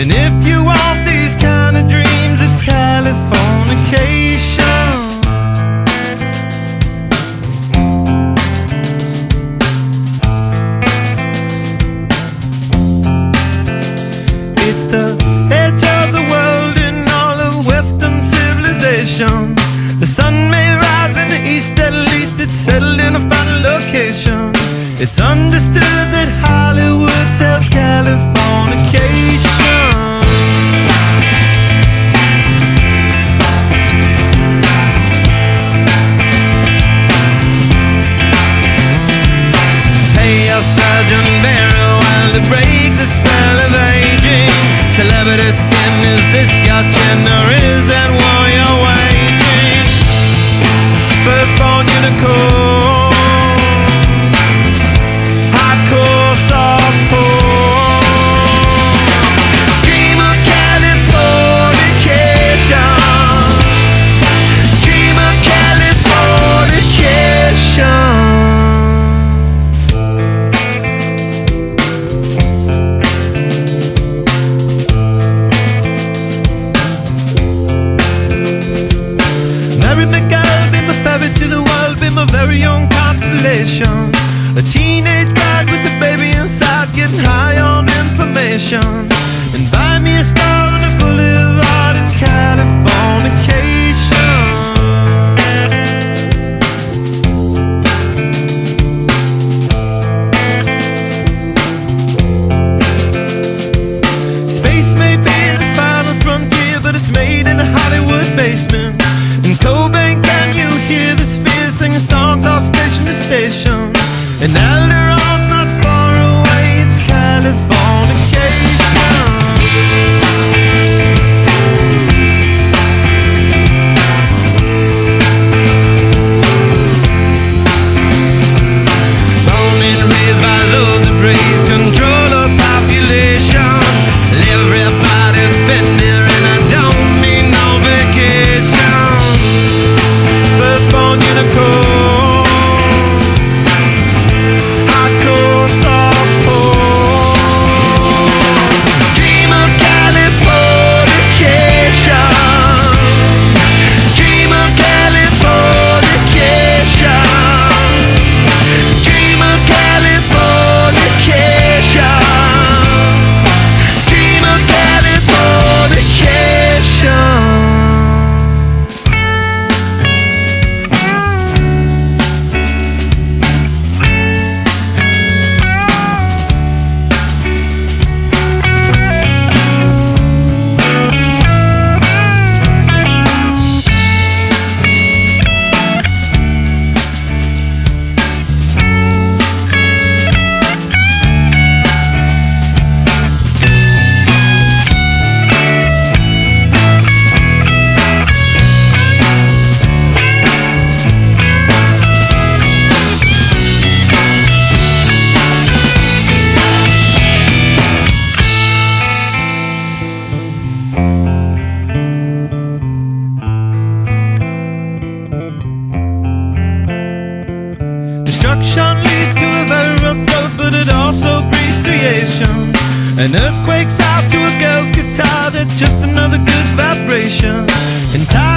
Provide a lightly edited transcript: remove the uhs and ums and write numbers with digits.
And if you want these kind of dreams, it's Californication. It's the edge of the world in all of Western civilization. The sun may rise in the east, at least it's settled in a final location. It's understood that Hollywood sells Californication. Pay your surgeon very well to break the spell of aging. Celebrity skin, is this your chin, or is that war you're waging? Firstborn unicorn, hardcore softcore. Dream of Californication. Dream of Californication. Marry me, girl, be my ferry to the world, be my very own constellation. A teenage bride with a baby inside, getting high on information. And buy me a star on a boulevard, it's Californication. Space may be the final frontier, but it's made in a Hollywood basement. In Cobain, can you hear the spheres singing songs off station to station? And Alderon's not far away, it's Californication. Born and raised by those that praise control of population. Everybody's been there and I don't need no vacation. Firstborn unicorn, hardcore softcore. Dream of Californication. Dream of Californication. Dream of Californication. Dream of Californication. Destruction leads to a very rough road, but it also breeds creation. An earthquake's out to a girl's guitar, that's just another good vibration. And time